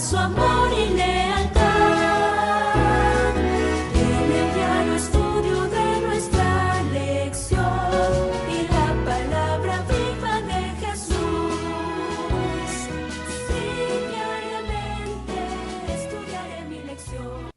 su amor y lealtad. En el diario estudio de nuestra lección y la palabra viva de Jesús. Sí, diariamente estudiaré mi lección.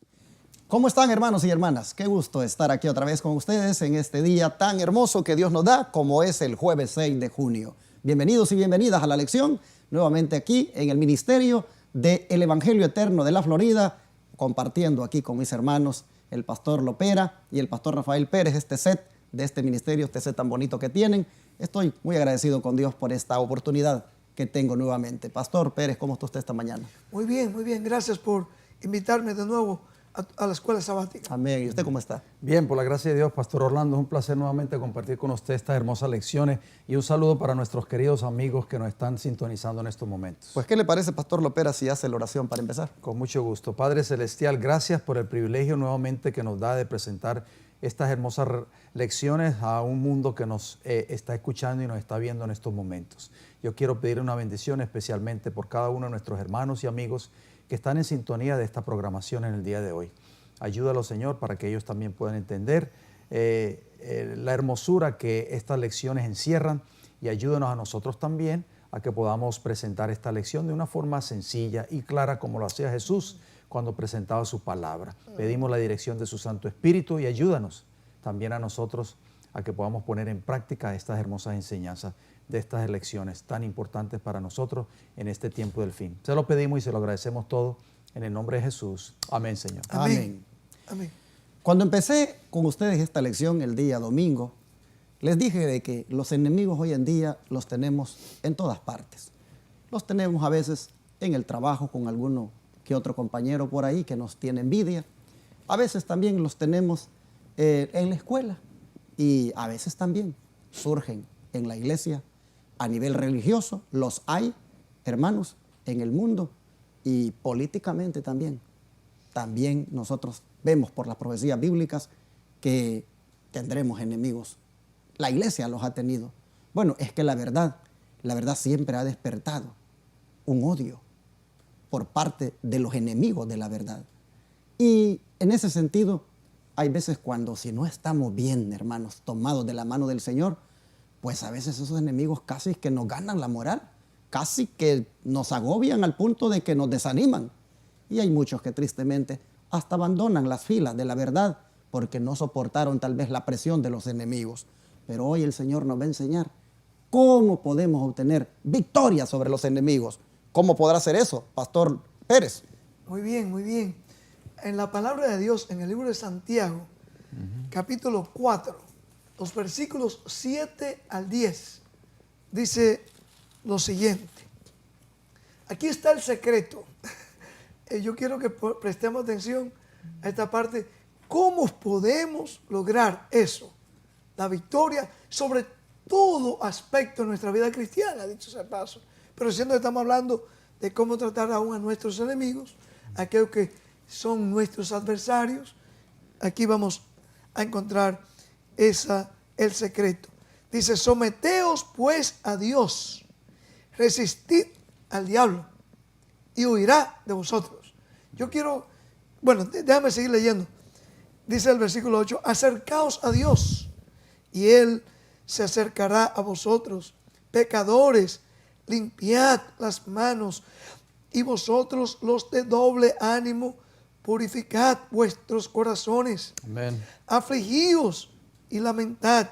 ¿Cómo están, hermanos y hermanas? Qué gusto estar aquí otra vez con ustedes en este día tan hermoso que Dios nos da, como es el jueves 6 de junio. Bienvenidos y bienvenidas a la lección, nuevamente aquí en el Ministerio del Evangelio Eterno de la Florida, compartiendo aquí con mis hermanos, el pastor Lopera y el pastor Rafael Pérez, este set de este ministerio, este set tan bonito que tienen. Estoy muy agradecido con Dios por esta oportunidad que tengo nuevamente. Pastor Pérez, ¿cómo está usted esta mañana? Muy bien, muy bien. Gracias por invitarme de nuevo a la escuela sabática. Amén. ¿Y usted cómo está? Bien, por la gracia de Dios, Pastor Orlando, es un placer nuevamente compartir con usted estas hermosas lecciones y un saludo para nuestros queridos amigos que nos están sintonizando en estos momentos. Pues, ¿qué le parece, pastor Lopera, si hace la oración para empezar? Con mucho gusto. Padre Celestial, gracias por el privilegio nuevamente que nos da de presentar estas hermosas lecciones a un mundo que nos está escuchando y nos está viendo en estos momentos. Yo quiero pedir una bendición especialmente por cada uno de nuestros hermanos y amigos que están en sintonía de esta programación en el día de hoy. Ayúdalo, Señor, para que ellos también puedan entender la hermosura que estas lecciones encierran, y ayúdanos a nosotros también a que podamos presentar esta lección de una forma sencilla y clara como lo hacía Jesús cuando presentaba su palabra. Pedimos la dirección de su Santo Espíritu y ayúdanos también a nosotros a que podamos poner en práctica estas hermosas enseñanzas de estas lecciones tan importantes para nosotros en este tiempo del fin. Se lo pedimos y se lo agradecemos todo en el nombre de Jesús. Amén, Señor. Amén. Amén. Cuando empecé con ustedes esta lección el día domingo, les dije de que los enemigos hoy en día los tenemos en todas partes. Los tenemos a veces en el trabajo con alguno que otro compañero por ahí que nos tiene envidia. A veces también los tenemos en la escuela, y a veces también surgen en la iglesia a nivel religioso. Los hay, hermanos, en el mundo y políticamente también. También nosotros vemos por las profecías bíblicas que tendremos enemigos. La iglesia los ha tenido. Bueno, es que la verdad siempre ha despertado un odio por parte de los enemigos de la verdad. Y en ese sentido, hay veces cuando si no estamos bien, hermanos, tomados de la mano del Señor, pues a veces esos enemigos casi que nos ganan la moral, casi que nos agobian al punto de que nos desaniman. Y hay muchos que tristemente hasta abandonan las filas de la verdad porque no soportaron tal vez la presión de los enemigos. Pero hoy el Señor nos va a enseñar cómo podemos obtener victoria sobre los enemigos. ¿Cómo podrá hacer eso, Pastor Pérez? Muy bien, muy bien. En la palabra de Dios, en el libro de Santiago, capítulo 4, los versículos 7 al 10, dice lo siguiente. Aquí está el secreto. Yo quiero que prestemos atención a esta parte. ¿Cómo podemos lograr eso? La victoria sobre todo aspecto de nuestra vida cristiana, dicho sea de paso. Pero siendo que estamos hablando de cómo tratar aún a nuestros enemigos, aquellos que son nuestros adversarios, aquí vamos a encontrar el secreto. Dice, someteos pues a Dios, resistid al diablo y huirá de vosotros. Yo quiero, déjame seguir leyendo. Dice el versículo 8, acercaos a Dios y Él se acercará a vosotros. Pecadores, limpiad las manos, y vosotros los de doble ánimo, purificad vuestros corazones. Amén. Afligíos y lamentad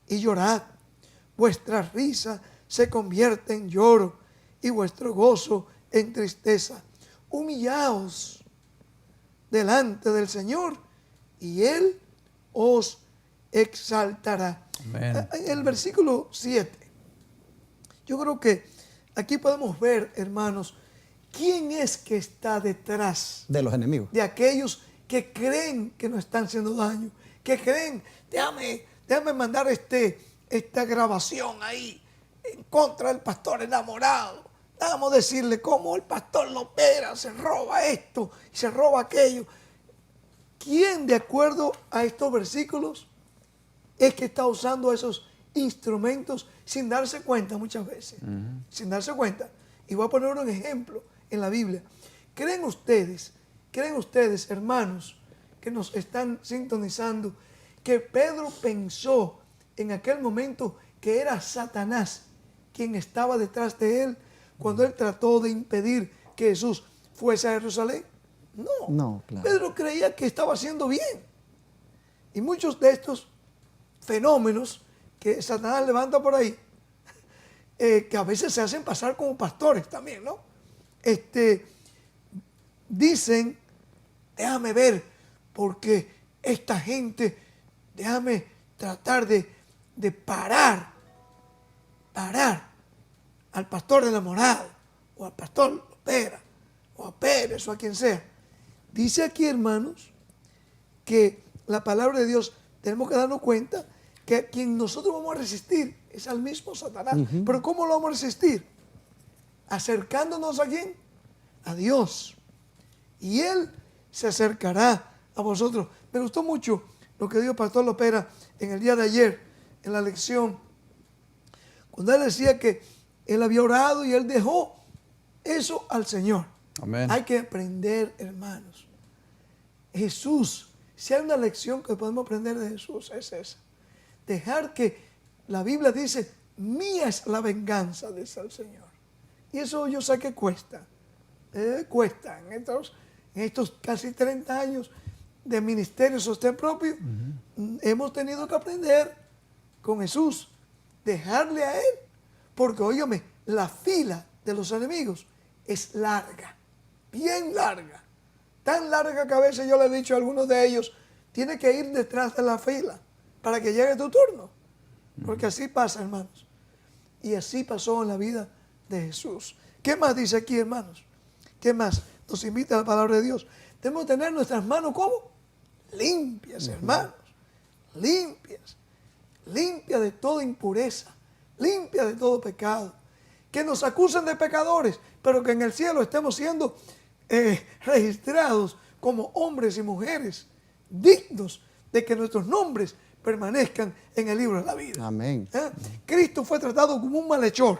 y llorad. Vuestra risa se convierte en lloro y vuestro gozo en tristeza. Humillaos delante del Señor y Él os exaltará. Amén. En el versículo 7, yo creo que aquí podemos ver, hermanos, quién es que está detrás De los enemigos. de aquellos que creen que nos están haciendo daño, que creen, déjame mandar esta grabación ahí en contra del pastor enamorado. Vamos a decirle cómo el pastor Lopera se roba esto y se roba aquello. ¿Quién, de acuerdo a estos versículos, es que está usando esos instrumentos sin darse cuenta muchas veces? Sin darse cuenta. Y voy a poner un ejemplo en la Biblia. ¿Creen ustedes, hermanos, que nos están sintonizando, que Pedro pensó en aquel momento que era Satanás quien estaba detrás de él cuando él trató de impedir que Jesús fuese a Jerusalén? No, No, claro. Pedro creía que estaba haciendo bien. Y muchos de estos fenómenos que Satanás levanta por ahí, que a veces se hacen pasar como pastores también, ¿no? Dicen, déjame ver, porque esta gente, déjame tratar de parar al pastor enamorado, o al pastor Lopera, o a Pérez, o a quien sea. Dice aquí, hermanos, que la palabra de Dios, tenemos que darnos cuenta que a quien nosotros vamos a resistir es al mismo Satanás. Pero ¿cómo lo vamos a resistir? Acercándonos a quién? A Dios. Y Él se acercará a vosotros. Me gustó mucho lo que dijo el pastor Lopera en el día de ayer, en la lección, cuando él decía que él había orado y él dejó eso al Señor. Amén. Hay que aprender, hermanos. Jesús, si hay una lección que podemos aprender de Jesús, es esa. Dejar que la Biblia dice, mía es la venganza, dice el Señor. Y eso yo sé que cuesta. Cuesta. En estos casi 30 años de ministerio sostén propio, hemos tenido que aprender con Jesús, dejarle a Él. Porque, óigame, la fila de los enemigos es larga, bien larga. Tan larga que a veces yo le he dicho a algunos de ellos, tiene que ir detrás de la fila para que llegue tu turno. Porque así pasa, hermanos. Y así pasó en la vida de Jesús. ¿Qué más dice aquí, hermanos? ¿Qué más nos invita la palabra de Dios? Debemos tener nuestras manos, ¿cómo? Limpias, hermanos. Limpias. Limpias de toda impureza. Limpias de todo pecado. Que nos acusen de pecadores, pero que en el cielo estemos siendo registrados como hombres y mujeres dignos de que nuestros nombres permanezcan en el libro de la vida. Amén. Cristo fue tratado como un malhechor.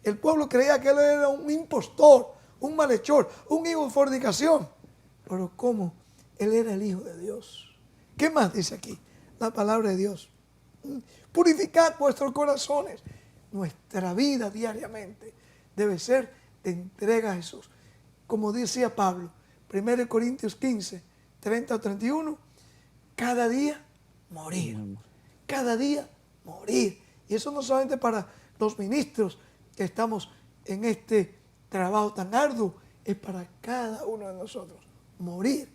El pueblo creía que él era un impostor, un malhechor, un hijo de fornicación. Pero ¿cómo? Él era el Hijo de Dios. ¿Qué más dice aquí? La palabra de Dios. Purificad vuestros corazones. Nuestra vida diariamente debe ser de entrega a Jesús. Como decía Pablo, 1 Corintios 15, 30 o 31, cada día morir. Cada día morir. Y eso no solamente para los ministros que estamos en este trabajo tan arduo, es para cada uno de nosotros. Morir.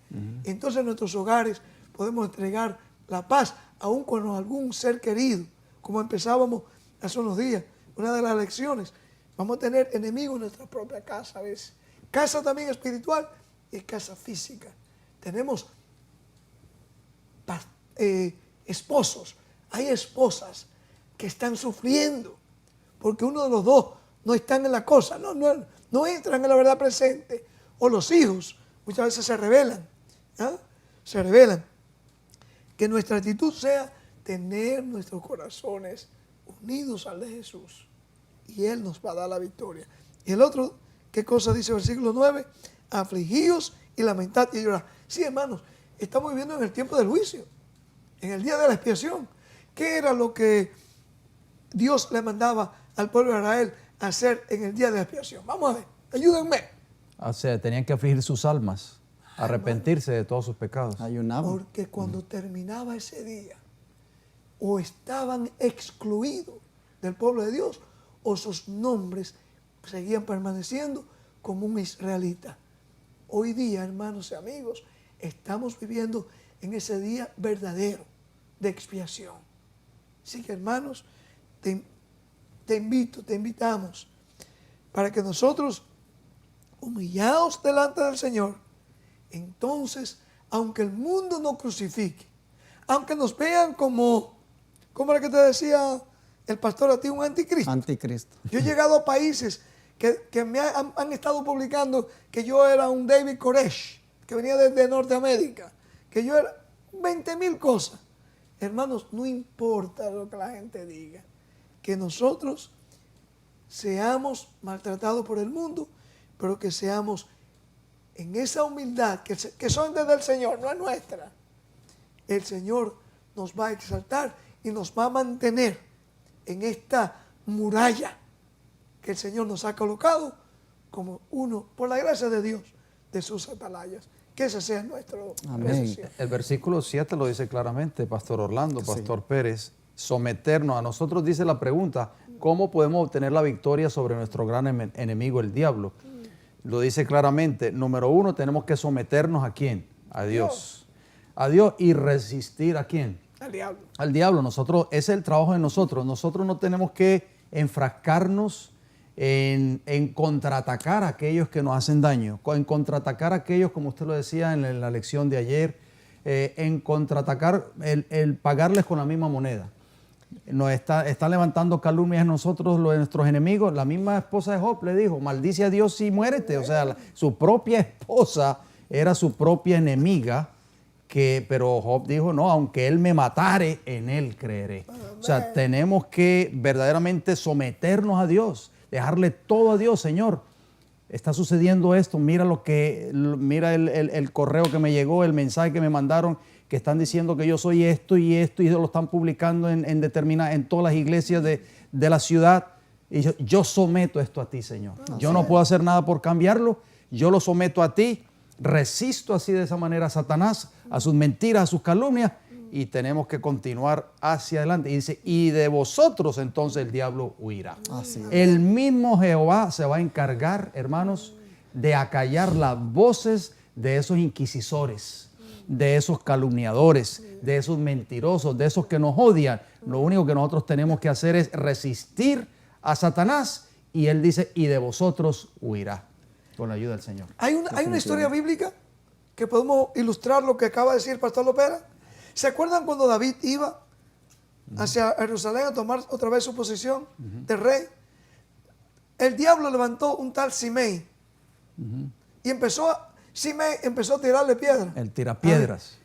Entonces en nuestros hogares podemos entregar la paz, aún con algún ser querido, como empezábamos hace unos días, una de las lecciones. Vamos a tener enemigos en nuestra propia casa a veces. Casa también espiritual y casa física. Tenemos esposos, hay esposas que están sufriendo porque uno de los dos no están en la cosa, no entran en la verdad presente. O los hijos muchas veces se rebelan, se rebelan. Que nuestra actitud sea tener nuestros corazones unidos al de Jesús y Él nos va a dar la victoria. Y el otro, ¿qué cosa dice el versículo 9? Afligíos y lamentad y llorad. Sí, hermanos, estamos viviendo en el tiempo del juicio, en el día de la expiación. ¿Qué era lo que Dios le mandaba al pueblo de Israel a hacer en el día de la expiación? Vamos a ver, ayúdenme. O sea, tenían que afligir sus almas, arrepentirse de todos sus pecados. Ayunamos. Porque cuando terminaba ese día, o estaban excluidos del pueblo de Dios, o sus nombres seguían permaneciendo como un israelita. Hoy día, hermanos y amigos, estamos viviendo en ese día verdadero de expiación. Así que, hermanos, te invitamos para que nosotros, humillados delante del Señor, entonces, aunque el mundo nos crucifique, aunque nos vean como era que te decía el pastor a ti, un anticristo. Anticristo. Yo he llegado a países que me han estado publicando que yo era un David Koresh, que venía desde Norteamérica, que yo era 20,000 cosas. Hermanos, no importa lo que la gente diga, que nosotros seamos maltratados por el mundo, pero que seamos en esa humildad que son desde el Señor, no es nuestra, el Señor nos va a exaltar y nos va a mantener en esta muralla que el Señor nos ha colocado como uno, por la gracia de Dios, de sus atalayas. Que ese sea nuestro Amén. deseo. El versículo 7 lo dice claramente, Pastor Orlando, Pastor Pérez, someternos. A nosotros dice la pregunta, ¿cómo podemos obtener la victoria sobre nuestro gran enemigo, el diablo? Lo dice claramente, número 1, tenemos que someternos ¿a quién? A Dios. A Dios y resistir ¿a quién? Al diablo. Al diablo. Nosotros, ese es el trabajo de nosotros. Nosotros no tenemos que enfrascarnos en contraatacar a aquellos que nos hacen daño, en contraatacar a aquellos, como usted lo decía en la lección de ayer, en contraatacar el pagarles con la misma moneda. Nos está levantando calumnias a nosotros, los de nuestros enemigos. La misma esposa de Job le dijo, maldice a Dios y muérete. O sea, su propia esposa era su propia enemiga, pero Job dijo, no, aunque él me matare, en él creeré. O sea, tenemos que verdaderamente someternos a Dios, dejarle todo a Dios. Señor, está sucediendo esto, mira el correo que me llegó, el mensaje que me mandaron, que están diciendo que yo soy esto y lo están publicando en todas las iglesias de la ciudad. Y yo someto esto a ti, Señor. Yo no puedo hacer nada por cambiarlo, yo lo someto a ti, resisto así de esa manera a Satanás, a sus mentiras, a sus calumnias, y tenemos que continuar hacia adelante. Y dice, y de vosotros entonces el diablo huirá. Así es. El mismo Jehová se va a encargar, hermanos, de acallar las voces de esos inquisidores, de esos calumniadores, de esos mentirosos, de esos que nos odian. Lo único que nosotros tenemos que hacer es resistir a Satanás, y él dice, y de vosotros huirá, con la ayuda del Señor. Hay una historia bíblica que podemos ilustrar lo que acaba de decir el pastor Lopera. ¿Se acuerdan cuando David iba hacia Jerusalén a tomar otra vez su posición de rey? El diablo levantó un tal Simei y Simei empezó a tirarle piedras. El tirapiedras.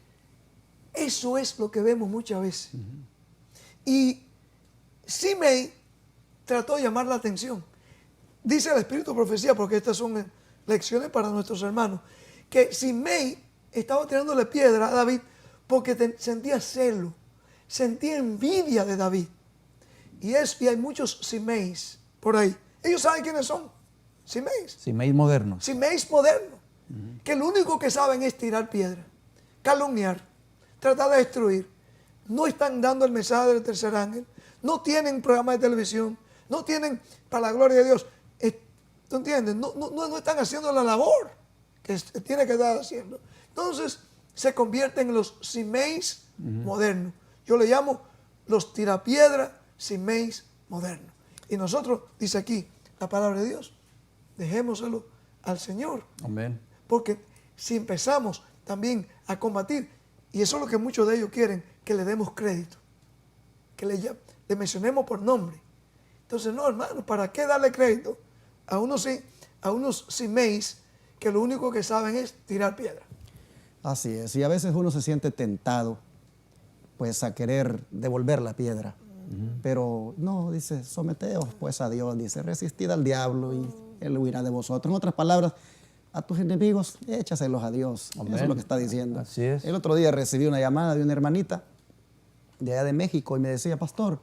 Eso es lo que vemos muchas veces. Y Simei trató de llamar la atención. Dice el Espíritu de Profecía, porque estas son lecciones para nuestros hermanos, que Simei estaba tirándole piedra a David porque sentía celo, sentía envidia de David. Y hay muchos Simeis por ahí. Ellos saben quiénes son. Simeis. Simeis modernos. Simeis modernos. Que lo único que saben es tirar piedra, calumniar, tratar de destruir. No están dando el mensaje del tercer ángel. No tienen programa de televisión. No tienen, para la gloria de Dios. ¿Tú entiendes? No están haciendo la labor que tiene que estar haciendo. Entonces se convierten en los Simeis modernos. Yo le llamo los tirapiedra Simeis modernos. Y nosotros, dice aquí la palabra de Dios, dejémoselo al Señor. Amén. Porque si empezamos también a combatir, y eso es lo que muchos de ellos quieren, que le demos crédito, que le mencionemos por nombre. Entonces, no, hermano, ¿para qué darle crédito a unos Simeis que lo único que saben es tirar piedra? Así es, y a veces uno se siente tentado pues a querer devolver la piedra, pero no, dice, someteos pues a Dios, dice, resistid al diablo y él huirá de vosotros. En otras palabras, a tus enemigos, échaselos a Dios. Amén. Eso es lo que está diciendo. Así es. El otro día recibí una llamada de una hermanita de allá de México y me decía, pastor,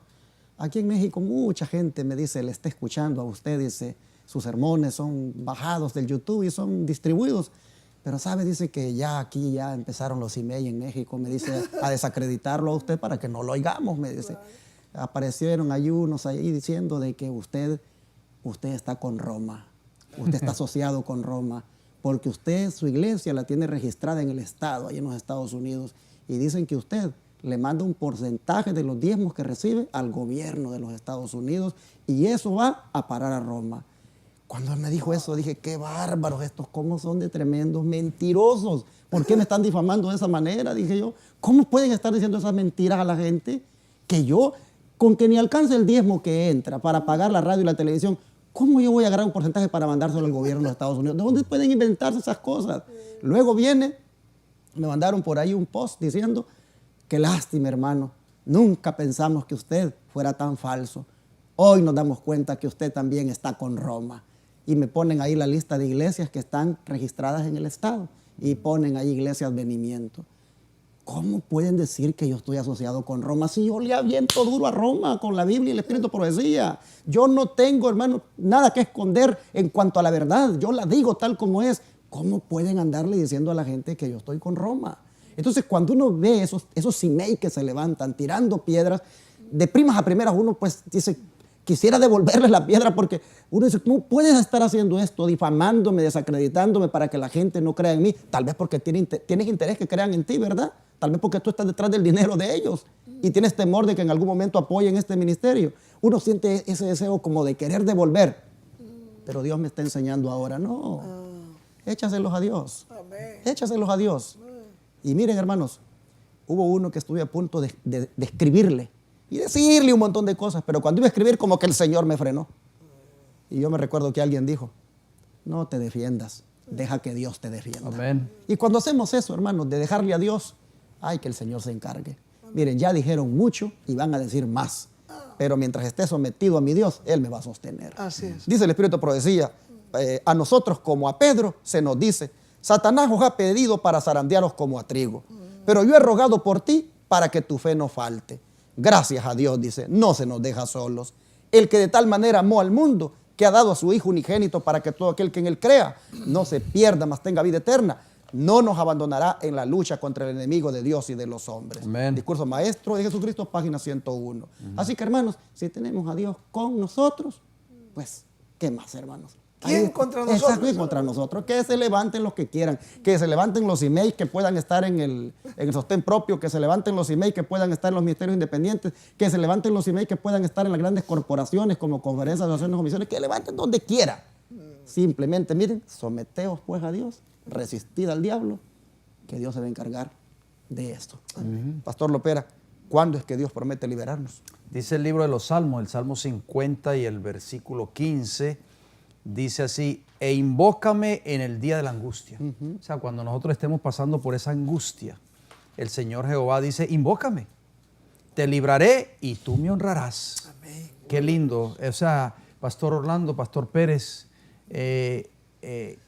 aquí en México mucha gente me dice, le está escuchando a usted, dice, sus sermones son bajados del YouTube y son distribuidos. Pero sabe, dice que aquí ya empezaron los Simei en México, me dice, a desacreditarlo a usted para que no lo oigamos, me dice. Aparecieron ayunos ahí diciendo de que usted está con Roma, usted está asociado con Roma, porque usted, su iglesia la tiene registrada en el Estado, ahí en los Estados Unidos, y dicen que usted le manda un porcentaje de los diezmos que recibe al gobierno de los Estados Unidos, y eso va a parar a Roma. Cuando él me dijo eso, dije, qué bárbaros estos, cómo son de tremendos mentirosos. ¿Por qué me están difamando de esa manera? Dije yo, ¿cómo pueden estar diciendo esas mentiras a la gente? Que yo, con que ni alcance el diezmo que entra para pagar la radio y la televisión, ¿cómo yo voy a agarrar un porcentaje para mandárselo al gobierno de los Estados Unidos? ¿De dónde pueden inventarse esas cosas? Luego me mandaron por ahí un post diciendo, qué lástima, hermano, nunca pensamos que usted fuera tan falso. Hoy nos damos cuenta que usted también está con Roma. y me ponen ahí la lista de iglesias que están registradas en el Estado y ponen ahí Iglesia Advenimiento. ¿Cómo pueden decir que yo estoy asociado con Roma si yo le aviento duro a Roma con la Biblia y el Espíritu de Profecía? Yo no tengo, hermano, nada que esconder en cuanto a la verdad. Yo la digo tal como es. ¿Cómo pueden andarle diciendo a la gente que yo estoy con Roma? Entonces, cuando uno ve esos simei que se levantan tirando piedras, de primas a primeras uno pues dice, quisiera devolverles la piedra porque uno dice, ¿cómo puedes estar haciendo esto, difamándome, desacreditándome para que la gente no crea en mí? Tal vez porque tienes interés que crean en ti, ¿verdad? Tal vez porque tú estás detrás del dinero de ellos y tienes temor de que en algún momento apoyen este ministerio. Uno siente ese deseo como de querer devolver. Pero Dios me está enseñando ahora, no, échaselos a Dios. Échaselos a Dios. Y miren, hermanos, hubo uno que estuve a punto de escribirle y decirle un montón de cosas, pero cuando iba a escribir como que el Señor me frenó. Y yo me recuerdo que alguien dijo, no te defiendas, deja que Dios te defienda. Amén. Y cuando hacemos eso, hermanos, de dejarle a Dios, ay, que el Señor se encargue. Miren, ya dijeron mucho y van a decir más. Pero mientras esté sometido a mi Dios, Él me va a sostener. Así es. Dice el Espíritu de Profecía, a nosotros como a Pedro se nos dice, Satanás os ha pedido para zarandearos como a trigo, pero yo he rogado por ti para que tu fe no falte. Gracias a Dios, dice, no se nos deja solos. El que de tal manera amó al mundo, que ha dado a su Hijo unigénito para que todo aquel que en Él crea no se pierda, mas tenga vida eterna, no nos abandonará en la lucha contra el enemigo de Dios y de los hombres. Amén. Discurso Maestro de Jesucristo, página 101. Así que, hermanos, si tenemos a Dios con nosotros, pues, ¿qué más, hermanos? ¿Quién contra nosotros? Exacto, ¿quién contra nosotros? Que se levanten los que quieran, que se levanten los emails que puedan estar en el sostén propio, que se levanten los emails que puedan estar en los ministerios independientes, que se levanten los emails que puedan estar en las grandes corporaciones como conferencias, asociaciones, comisiones, que levanten donde quiera. Simplemente, miren, someteos pues a Dios, resistid al diablo, que Dios se va a encargar de esto. Pastor Lopera, ¿cuándo es que Dios promete liberarnos? Dice el libro de los Salmos, el Salmo 50 y el versículo 15, dice así, e invócame en el día de la angustia. O sea, cuando nosotros estemos pasando por esa angustia, el Señor Jehová dice, invócame, te libraré y tú me honrarás. Amén. Qué lindo. O sea, Pastor Orlando, Pastor Pérez,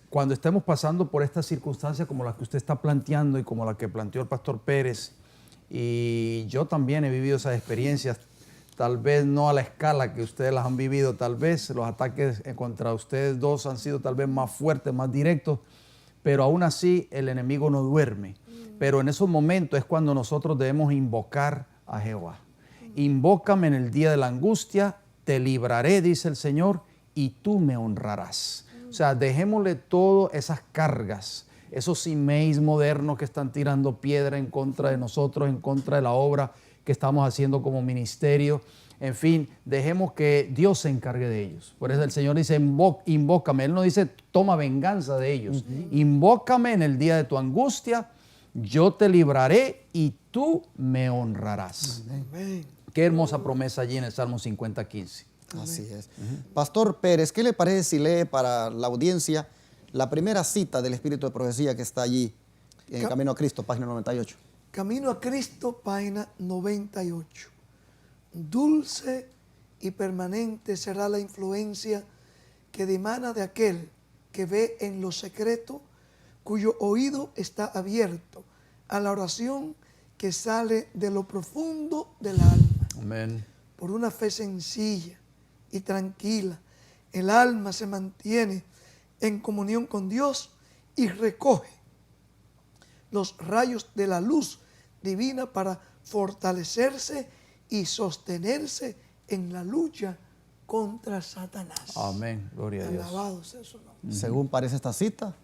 cuando estemos pasando por estas circunstancias como las que usted está planteando y como la que planteó el Pastor Pérez, y yo también he vivido esas experiencias, tal vez no a la escala que ustedes las han vivido, tal vez los ataques contra ustedes dos han sido tal vez más fuertes, más directos, pero aún así el enemigo no duerme. Pero en esos momentos es cuando nosotros debemos invocar a Jehová. Invócame en el día de la angustia, te libraré, dice el Señor, y tú me honrarás. O sea, dejémosle todas esas cargas, esos emails modernos que están tirando piedra en contra de nosotros, en contra de la obra que estamos haciendo como ministerio. En fin, dejemos que Dios se encargue de ellos. Por eso el Señor dice, invócame. Él no dice, toma venganza de ellos. Invócame en el día de tu angustia, yo te libraré y tú me honrarás. Amén. Qué hermosa promesa allí en el Salmo 50, 15. Así es. Pastor Pérez, ¿qué le parece si lee para la audiencia la primera cita del Espíritu de Profecía que está allí en Camino a Cristo, página 98? Camino a Cristo, página 98. Dulce y permanente será la influencia que dimana de aquel que ve en lo secreto, cuyo oído está abierto a la oración que sale de lo profundo del alma. Amén. Por una fe sencilla y tranquila, el alma se mantiene en comunión con Dios y recoge los rayos de la luz divina para fortalecerse y sostenerse en la lucha contra Satanás. Amén. Gloria a Dios. Alabado sea su nombre. Según parece esta cita,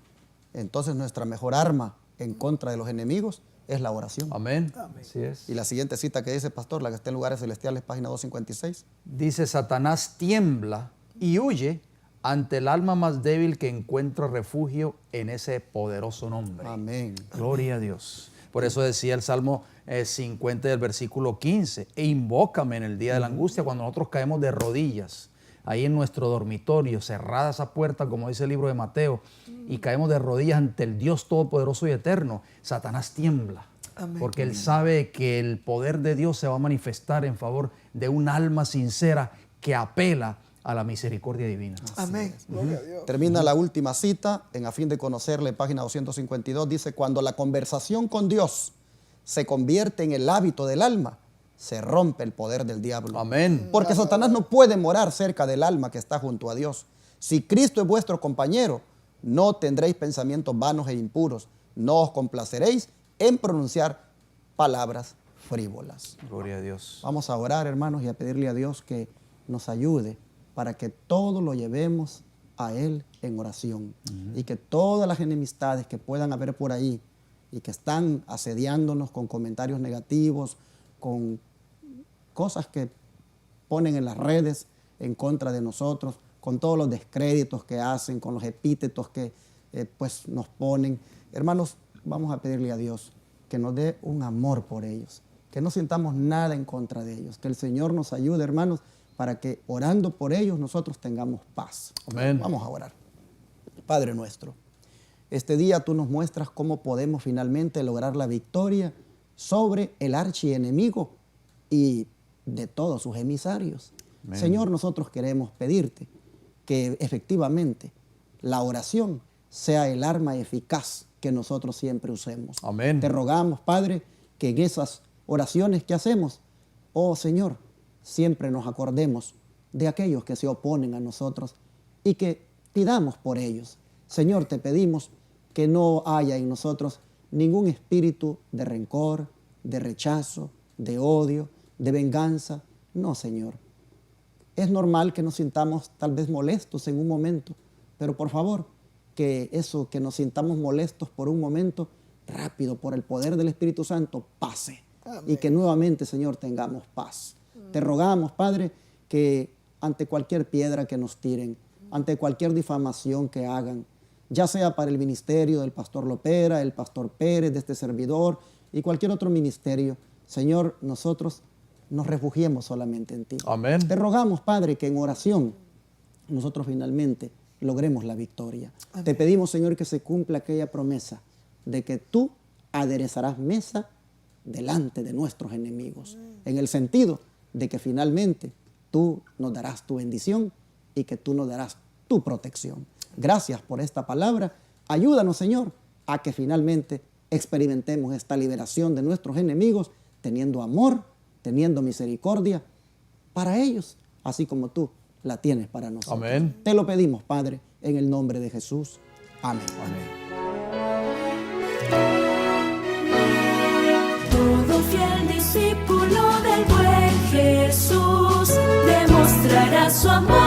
entonces nuestra mejor arma en contra de los enemigos es la oración. Amén. Amén. Así es. Y la siguiente cita que dice, pastor, la que está en Lugares Celestiales, página 256. Dice, Satanás tiembla y huye ante el alma más débil que encuentra refugio en ese poderoso nombre. Amén. Gloria a Dios. Por eso decía el Salmo 50 del versículo 15, e invócame en el día de la angustia, cuando nosotros caemos de rodillas, ahí en nuestro dormitorio, cerrada esa puerta, como dice el libro de Mateo, y caemos de rodillas ante el Dios Todopoderoso y Eterno, Satanás tiembla. Amén. Porque él sabe que el poder de Dios se va a manifestar en favor de un alma sincera que apela a la misericordia divina. Amén. Gloria a Dios. Termina la última cita, en A fin de conocerle, página 252, dice, cuando la conversación con Dios se convierte en el hábito del alma, se rompe el poder del diablo. Amén. Porque Satanás no puede morar cerca del alma que está junto a Dios. Si Cristo es vuestro compañero, no tendréis pensamientos vanos e impuros. No os complaceréis en pronunciar palabras frívolas. Gloria a Dios. Vamos a orar, hermanos, y a pedirle a Dios que nos ayude para que todo lo llevemos a Él en oración. Y que todas las enemistades que puedan haber por ahí y que están asediándonos con comentarios negativos, con cosas que ponen en las redes en contra de nosotros, con todos los descréditos que hacen, con los epítetos que pues nos ponen. Hermanos, vamos a pedirle a Dios que nos dé un amor por ellos, que no sintamos nada en contra de ellos, que el Señor nos ayude, hermanos, para que orando por ellos nosotros tengamos paz. Amén. Vamos a orar. Padre nuestro, este día tú nos muestras cómo podemos finalmente lograr la victoria sobre el archienemigo y de todos sus emisarios. Amén. Señor, nosotros queremos pedirte que efectivamente la oración sea el arma eficaz que nosotros siempre usemos. Amén. Te rogamos, Padre, que en esas oraciones que hacemos, oh Señor, siempre nos acordemos de aquellos que se oponen a nosotros y que pidamos por ellos. Señor, te pedimos que no haya en nosotros ningún espíritu de rencor, de rechazo, de odio, de venganza. No, Señor. Es normal que nos sintamos tal vez molestos en un momento, pero por favor, que eso, que nos sintamos molestos por un momento, rápido, por el poder del Espíritu Santo, pase. Amén. Y que nuevamente, Señor, tengamos paz. Te rogamos, Padre, que ante cualquier piedra que nos tiren, ante cualquier difamación que hagan, ya sea para el ministerio del pastor Lopera, el pastor Pérez, de este servidor y cualquier otro ministerio, Señor, nosotros nos refugiemos solamente en ti. Amén. Te rogamos, Padre, que en oración nosotros finalmente logremos la victoria. Amén. Te pedimos, Señor, que se cumpla aquella promesa de que tú aderezarás mesa delante de nuestros enemigos, en el sentido de que finalmente tú nos darás tu bendición y que tú nos darás tu protección. Gracias por esta palabra. Ayúdanos, Señor, a que finalmente experimentemos esta liberación de nuestros enemigos, teniendo amor, teniendo misericordia para ellos, así como tú la tienes para nosotros. Amén. Te lo pedimos, Padre, en el nombre de Jesús. Amén. Todo fiel discípulo del buen Jesús demostrará su amor